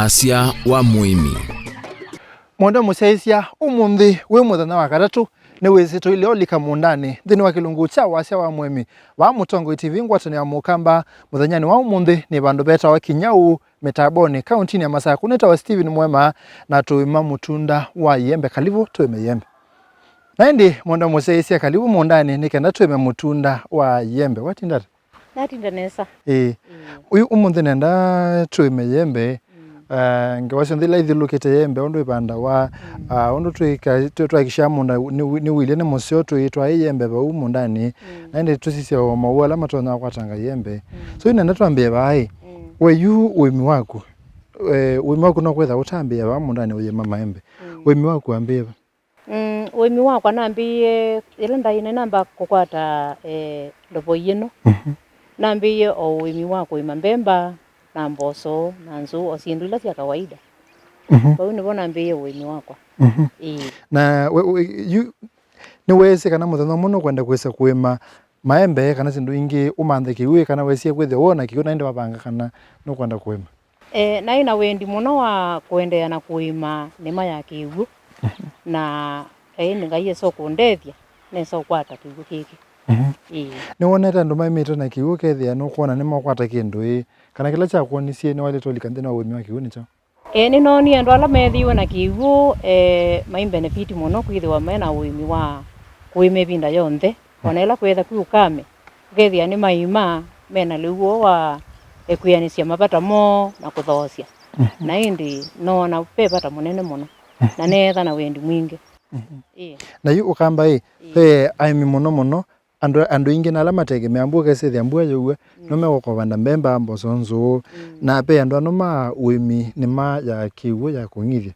Wasya wa Muimi. Mwanda musaisia umuthi we muthenya wa gatatu ni wizito ile olika mundani thini wa kilungu cha Wasya wa Muimi wa Mutongo TV ngwatani ya mukamba muthenyani wa umuthi ni bandu beta wa Kinyau metaboni kaunti ya Masaka kuneta wa Steven Mwema na tuima mutunda wa yembe kalibu tuime yembe naindi mwanda musaisia kalibu mundani nikenda tuime mutunda wa yembe watindata natinda nesa uyu umuthi nenda tuime yembe ngawasyo ndila ithilukite yembe ondo ipanda wa ondo twakishamunda ni wile ne musyo twitwa yembe ba umundani naende tusisia mawala matona kwatanga yembe so ina natwambie bai weyu uimi wako no kwetha utambia ba mundani uye Maembe uimi wako ambie uimi wako nambiye ile ndaine namba kukwata ndobo yino nambiye o uimi wako imambemba na mboso na nzu osindula cia kawaida kwa hiyo nibona mbiye uimi wako na ni wese kana muthenya muno kwenda kwesa kuima Maembe kana sindu ingi umanthe kiwe kana wesie kwethe wona kiwe naende wabanga kana no kwenda kuima na ina wendi muno wa kuendea na kuima nema ya kiwu na ni ngai so kundethia neso kwata kiwu kiki ni woneta ndo maimito na kiwu kethia no kuona nimo kwata kindu kana kila cha kuonisie ni wale tolika ndina uimi wa kiwu ni cha ni noni andu ala methiwe na kiwu mai benefit muno kwithiwa mena uimi wa kuime binda yonthe onela kwetha kukame kethia ni maima mena liuo wa ekuyanisia mapata mo na kuthosya na indi no na pepata munene muno na netha na wendi mwingi na yu ukamba aimi muno andu ingi na alama tegemea ambuke sethi ambua yuwe no megokobanda mbemba mboso nzu na pe andu anoma uimi ni ma ya kiwu ya kungithia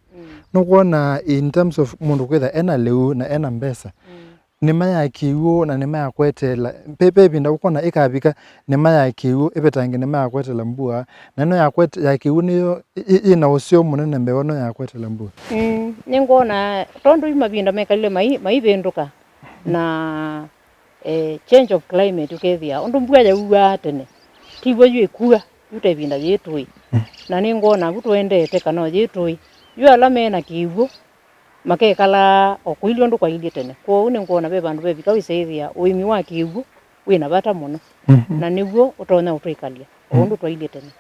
no kuona in terms of mundu kwetha ena leu na ena mbesa ni ma ya kiwu na ni ma ya kwetela pepe binda ukona ikabika ni ma ya kiwu ibetange ni ma ya kwetela mbua na no ya kwetela ya kiwu niyo ina usio munene mbewa no ya kwetela mbua ningona tondu imabinda mekalile mai benduka na change of climate ukethia undu mbua ya uwa tene tibo yekua utebinda yetui na ningona gutwendete kana yetui yu alame na kiwu makekala okuilio ndu kwa ili tene kwa une ngona be bandu bebika wisethia uimi wa kiwu wina bata muno na niguo utona utwikalia undu twa ili tene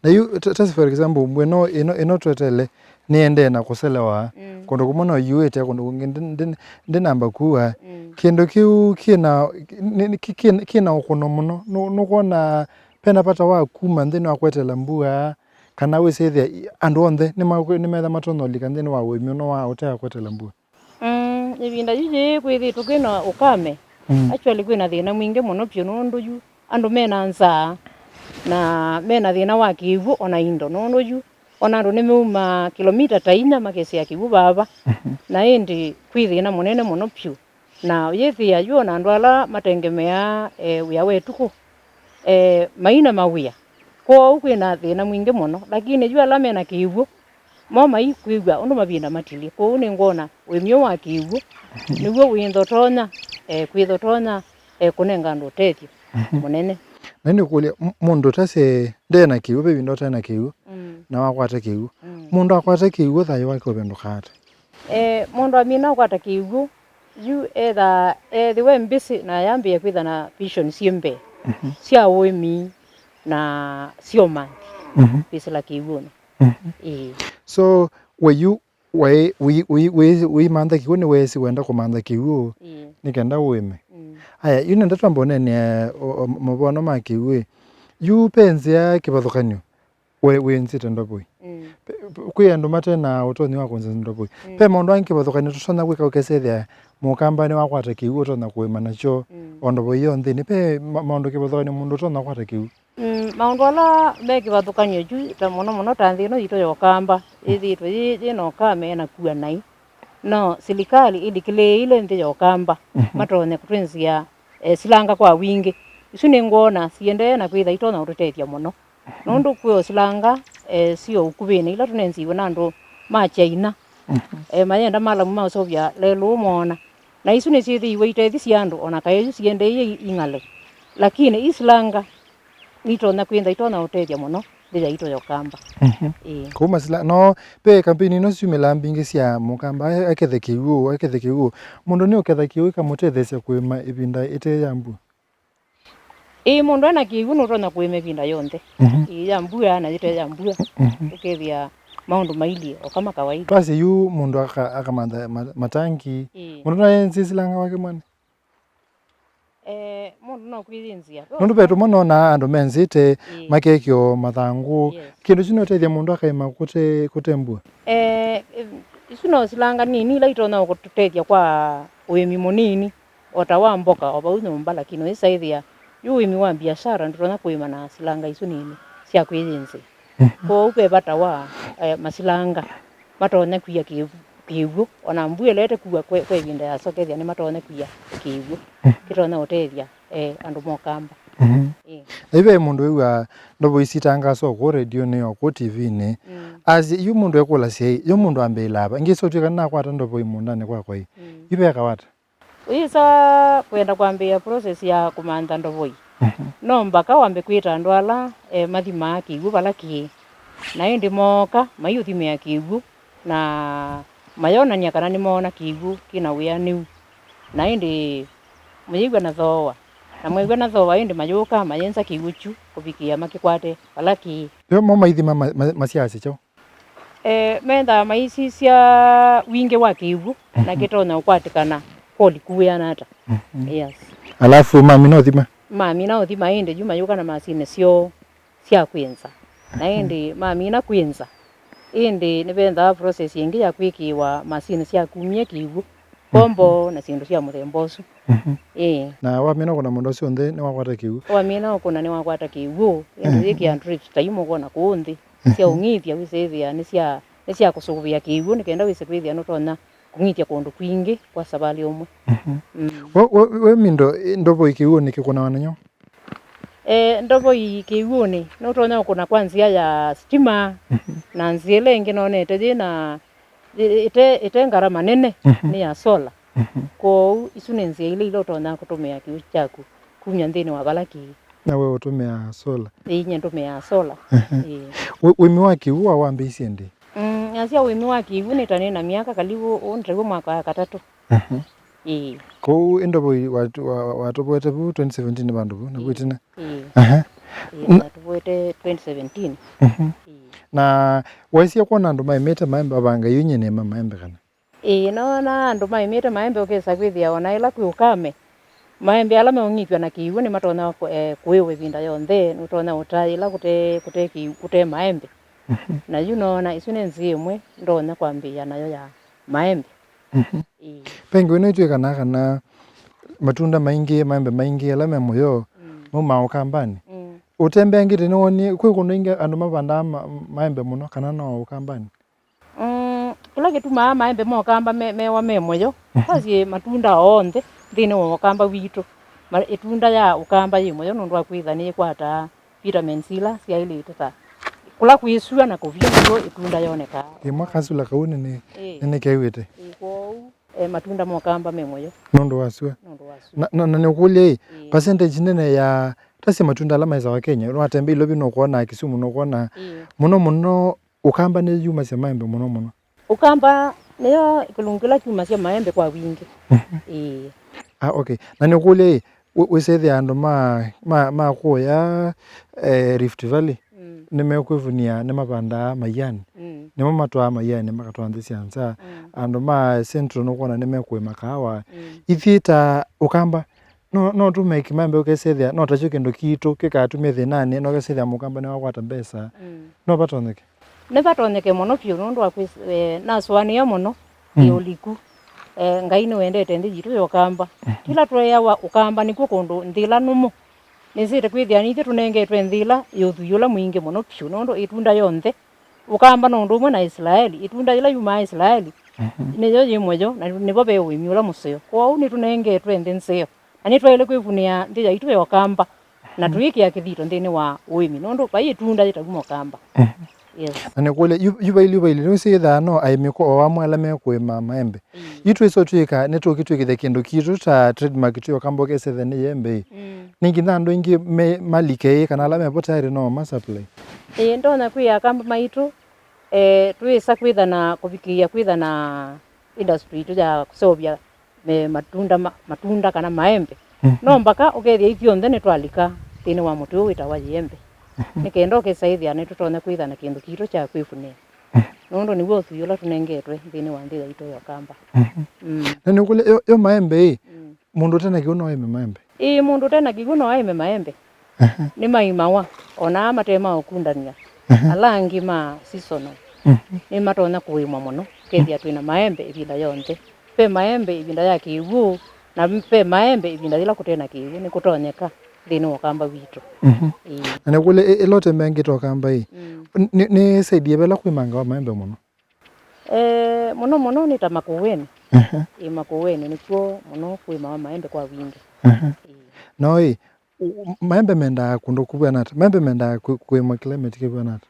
na yu tasi for example mweno ino twetele niende na kuselewa kondo kumono yuete kondo ndi namba kuwa kendo kiu kina ukono muno no kuona pena pata wa kuma ndini wa kwetela mbua kana wisethia andu onthe ni metha matonolika ndini wa uimi no wa utea kwetela mbua ibinda yiji kwithi tukina ukame actually kwina thina mwingi muno pyo nundu yu andu mena nza na mena thina wa kiwu ona indo nundu yu ona andu nimeuma kilomita ta 4 makesi ya kiwu baba na indi kwithi na munene muno pyo na yethia yu ona andu ala matengemea wia wetuku maina mawia kwa ukwina thina mwingi muno lakini yu ala mena kiwu mama ikwigwa undu mabinda matili kwa une ngona wemyo wa kiwu niguo windhotonya kwithotonya kunenga andu tethio munene nani kulia mundu tase ndena kiwu be bindota na kiwu na wakwata kiwu mundu akwata kiwu thayo wake obendukhata mundu amina akwata kiwu yu the way mbisi na yambie kwitha na vision siembe sia uimi na sio manthi bisila kiwu so we mantha kiwu ni wesi wenda kumantha kiwu nikenda uime haya yune ndatwambone ni mabono ma kiwu yu penzia kibathukanyo we nsite ndopoi kwi andu matena utoni wa kunza ndopoi pe mundu ankibathukanyo tusona gwika ukesethia mukambani wakwata kiwu utona kuima nacho ondobo iyo nthini pe maundu kibathukanyo mundu utona kwata kiwu maundu ala me kibathukanyo ju ta muno ta nthino ito yokamba ithitwe yino kame na kuwa nai no serikali idikile ile nthi yokamba matonye kutwenzia silanga kwa wingi isu ningona siende na kwitha itona ututethia muno nundu kwo silanga sio ukubini ila tunenziwe na andu ma China mayenda malamu ma Soviet lelo mona na isu ni sithiwe itethi cia andu ona kayo siende ingale lakini isilanga nitona kwitha itona utethia muno ndija ito yokamba kuma sila no pe kampeni no ciumila mbingi cia mukamba akethe kiugo mundu ni uketha kiugo kamutethecia kwima ibinda ite yambu mundu ana kiugo no rona kwima ibinda yonthe yambu ana ite yambu ukethia maundu maili o kama kawaida basi yu mundu akamanda matangi mundu na enzisilanga wake mwana mundu no kwithinzia mundu betu mono na andu menzite makekyo mathangu kindu kino tethia mundu akaima kutembua isu no silanga nini la itona gututethia kwa uimi munini otawa mboka oba nyumba lakini isaithia yu uimi wa biashara ndurona kuima na silanga isu nini cia kwithinzia ko upe batawa masilanga matone kuya kiugo ona mbue lete kuwa kwe binda ya sokethia ni matone kuya kiugo kitona utethia andu mokamba ibe mundu wa ndobo isitanga so ko radio ne ko tv ne azi yu mundu ekula sei yu mundu ambelaba ngiso twika na kwata ndobo imundane kwa kwa ibe kawata isa kwenda kwambia process ya kumanda ndoboi no mbaka wambe kwita ndwala mathima kiugo balaki na indi moka mayuthi ya kiugo na mayonania kana ni mona kiugo kina wia niu na indi muyigwa na thoa na mwigwa na thoa indi mayuka mayenza kiuchu kubikia makikwate balaki yo mama ithima masiasi cho menda maisi cia winge wa kiugo na kitona ukwatikana koli kuya ata yes alafu mami no thima indi juma yuka na masine cio cia kwinza na indi mami na kwinza indi nibenda process ingi ya kwikiwa masine cia kumia kiugo kombo na sindu cia muthembosu na wamina kuna mundu cio nthe ni wakwata kiugo wamina kuna ni wakwata kiugo indi yiki andrip taimo kona kuunthi cia ungithia wisethia ni cia kusuguvia kiugo nikenda wisekwithia no tona kungitia kundu kwingi kwa sabali umwe we mindo ndobo ikiugo nikikuna wananyo ndobo ikiugo ni no tona kuna kwanzia ya stima na nziele ingi nonete jina ite ngarama nene ni ya sola ko isu ni nzia ile ilo tona kutumia kiugo chaku kunya nthini wa balaki na wewe utumia sola nye ntumia sola wimi wa kiugo wambe isiendi asia wimi wa kiugo ni tani na miaka karibu ontrego mwaka wa 3 ko endobo watoboete bu 2017 bandu bu na kwitina watoboete 2017 na waisia kuona andu maimete maembe abanga yunye ne maembe kana na andu maimete maembe okesa kwithia ona ila kwiukame maembe ala meongithwa na kiugo ni matona kwewe binda yonthe nutona utaila kute maembe na na isu ni nzi imwe ndona kwambia nayo ya maembe pengo ino itwe kana matunda maingi maembe maingi ala memoyo muma ukambani utembe ngite noni kwe kuno inge andu mabanda maembe muno kana no ukambani kila kitu maembe mo kamba mewa memoyo basi matunda onthe thini wo kamba witu itunda ya ukamba yimoyo nundu akwithani kwata vitamin sila cia ile tata kula kwisua na kuvia ndio itunda yoneka imwe kasula kauni ni kewite ko matunda mo kamba memoyo nundu wasua na nikulie percentage nene ya tasi matunda alama za Kenya no atembe ilobi no kuona Kisumu no kuona muno ukamba ni yuma cia maembe muno ukamba niyo kulungila chuma cia maembe kwa wingi okay na nikulie wisethi andu ma kuya Rift Valley nimekwivunia ni mabanda mayani nimo matwa mayani makatwanthi cianza andu ma Central no kuona nimekwe makawa ithita ukamba no tu make maembe ukesethia no tacho kendo kitu kikatumia thinani no kesethia mukamba ni wakwata mbesa no batoneke ne batoneke mono pio nundu akwi na swania mono uliku ngai ni wendete ndi jitu yokamba kila twa wa ukamba nikuo kundu nthila numu nisite kwithia ni tunengetwe nthila yuthuyula mwingi mono pio nundu itunda yonthe ukamba nundu umwe na Israeli itunda ila yuma Israeli niyo yimwejo na nibo be wimiula museo kwa ni tunengetwe nseo ani twele kwivunia ndija itu yokamba na tuikia kithito ndini wa uimi nundu bai itunda itagumo kamba Yes. Na kule yubaili no see that no aimiko owamwala mekwe maembe itu iso twika neto kitu kide kendo kitu ta trademark tu kambo kese the ne yembe ningi nando ingi malike kana la mepotari no supply ndona kwi kamba maitu twisa kwitha na kubikia kwitha na industry tu ya kusobia matunda kana maembe no mpaka ukethia ithionthe ni twalika thini wa mutu wita wa yembe nikendo kesaithia ni tutone kwitha na kindu kitu cha kwifunia nondo ni wo thiola tunengetwe thini wa ndira ito ya kamba na ni kule yo maembe mundu tena kiuno aime maembe mundu tena kiuno aime maembe ni maimawa ona matema okundania alangi ma seasonal ni matona kuimwa muno kethia twina maembe ibinda yonte pe maembe ibinda ya kiwu na pe maembe ibinda ila kutena kiwu ni kutonyeka thini wa kamba witu na kule elote mengi to kamba ni saidie bela kuimanga wa maembe muno muno ni tamakuweni makuweni nikuo muno kuima wa maembe kwa wingi no maembe menda kundu kubwa nata maembe menda kuima climate kubwa nata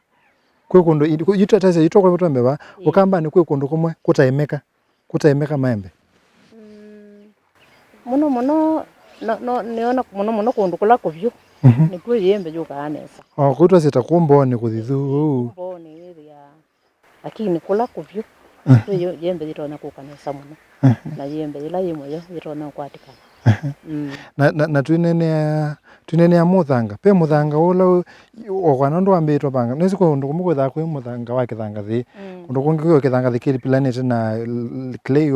kwe kundu yutataze yitoko kutombe ba ukamba ni kwe kundu kumwe kutaimeka maembe muno niona muno kundu kula kuvyo ni kwe yembe joka anesa kutwa sitakumboni kuthithu mboni ya lakini kula kuvyo yembe yitona kukanesa muno na yembe ila yimwe yitona kwatikana na twinene muthanga pe muthanga ula okwana ndo ambito banga nesiko ndo kumukutha kwe muthanga wa kithanga thi ndo kungi kithanga thi kili planet na clay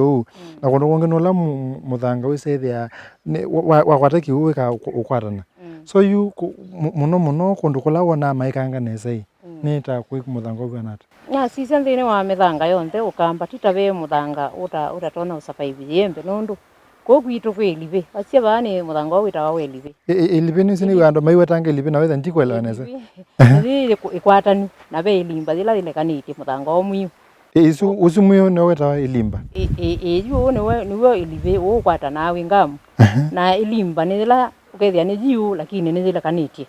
na ndo kungi nola muthanga wisethia wa kwataki uweka ukwatana so you muno kundu kula wona maikanga nesai nita kwe muthanga ubwa nata sisi nthini wa mithanga yonthe ukamba titabe muthanga utatona usurvive yembe nondu ko kwitu kwelibe asia bani muthanga wita wa welibe elibe ni sini wando maiwe tanga elibe na wetha ndikwela nesa ni ikwatani na be elimba dila ile kaniki muthanga omwiu isu usumuyo no weta wa elimba yu niwe elibe wo kwata nawe ngamu na elimba ni dila ukethia ni jiu lakini ni dila kaniki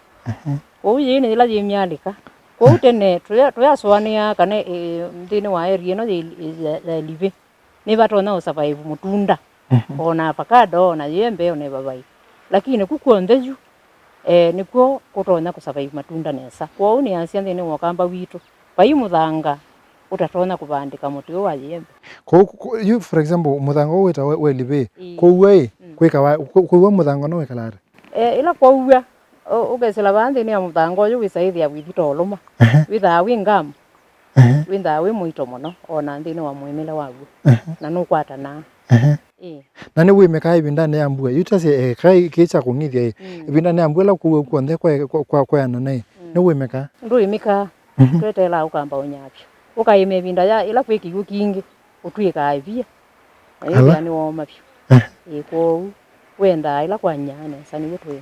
oye ni dila yemyalika ko tene tuyaswania kana ndini wa area no elibe ni batona usurvive mutunda ona avocado na yembe ona babai lakini kukuontheju nikuo kutona kusurvive matunda nesa kwa uni asia nthini wa kamba witu pai muthanga utatona kubandika muti wa yembe you for example muthanga weta welibe ko we kwika ko muthanga no wekalare ila kwa uwa ugesela bandi ni muthanga uyu wisaithia withitoluma witha wingam witha wi muito muno ona nthini wa muimile wagu na nukwata na na ni wimeka ibindane ya mbua yutase kai kicha kungithia ibindane ya mbua la kuonthe kwa na ni wimeka ndu imika twetela ukamba unyapyo ukaime ibinda ya ila kwikigu kingi utwika avia ni woma pyo ko wenda ila kwa nyane sani wetwema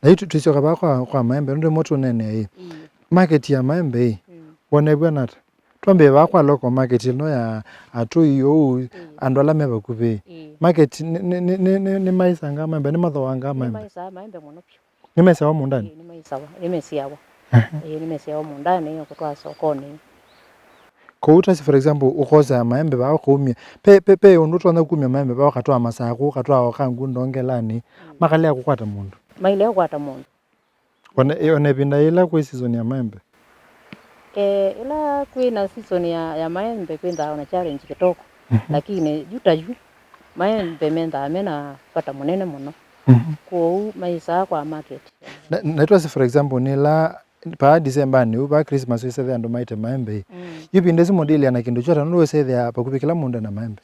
na yitu twichoka ba kwa maembe ndo moto nene market ya maembe wonebwa nata twambe ba kwa local market no ya atuyo andola meba kuve market ni maisanga maembe ni mathowanga maembe maembe muno pyo ni mesa wa mundani ni mesiawa ni mesiawa mundani yo kutwa sokoni ko utasi for example ukoza maembe ba kumia pe unutona kumia maembe ba katwa masako katwa wakangu ndongelani makale akukwata mundu maile akukwata mundu one binda ila kwa season ya maembe ila kwina season ya maembe kwenda ona challenge kitoko lakini jutaju maembe menda amena pata munene muno ko maisa kwa market na it was for example ni la pa December ni uba Christmas wese ando maite maembe yupindezi modeli ana kindu chota ndo wese ya pakupikila munda na maembe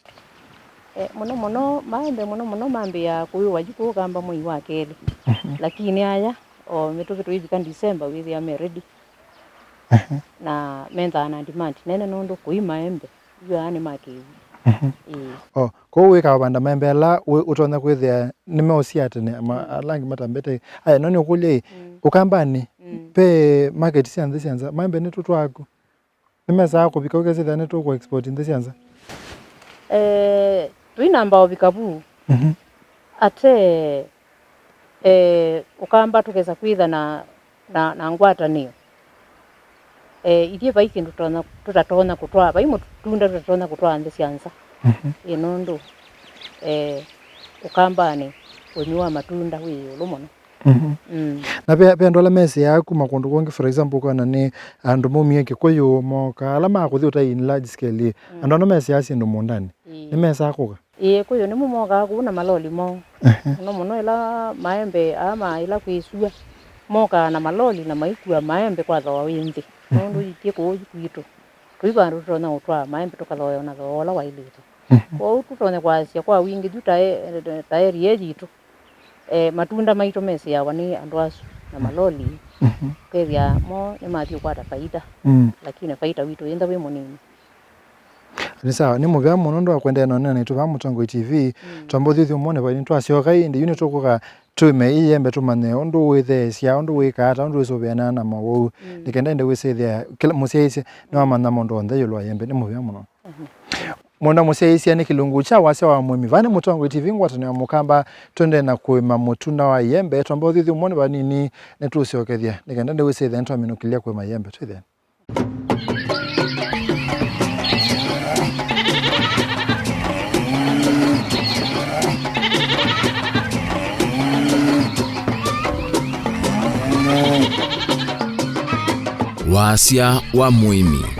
muno maembe muno mambe ya kuyo wajuko kamba moi wa kele lakini haya metoke tuibika December with ya ready na menda na demand nene nondo kuima embe yo ani maki ko we ka banda maembe la utona kwethia nimeosia tene alangi matambete aya noni ukule ukambani pe market sianza maembe ni tutu wako nimeza kubika ukeze thane tu ku export ndi sianza twinamba obikabu ate ukamba tukeza kwitha na ngwata niyo ithie bai kindu tutatona kutwa bai mutunda tutatona kutwa nthi cianza inondo ukambani unyua matunda wi ulumono na pe ndola mesi yaku makundu kongi for example kana ni andu Muimi Kikuyu moka ala makuthi utai in large scale andu no mesi yasi ndo mundani ni mesa akuga kuyo ni mumoga kuna maloli mo no muno ila Maembe ama ila kwisua moka na maloli na maikua Maembe kwa thawa winthi ndu itie ko kwitu twiba ndu tona utwa Maembe tukathoya na thola wailito kwa tutone kwasya kwa wingi taeri yejitu matunda maito mesi ya wani andu asu na maloli kethia mo ni mathio kwata faida lakini faida witu yenda we munini ni sawa ni muvya muno ndo akwenda none na ituva Mutongo TV twambothi umone bali twasyoka indi unit okuga tume iyembe tumane undu withesya undu wikata undu wisobeana na mawu nikenda inde wisethia kila musiaisi no amana mondo ndhe yulwa yembe ni muvya muno mona musiaisi ni kilungu cha Wasya wa Muimi vani Mutongo TV ngwata ni mukamba twende na kuima mutunda wa yembe twambothi umone bali ni netusyokethia nikenda inde wisethia ntwaminukilia kuima yembe twithe Wasya wa Muimi.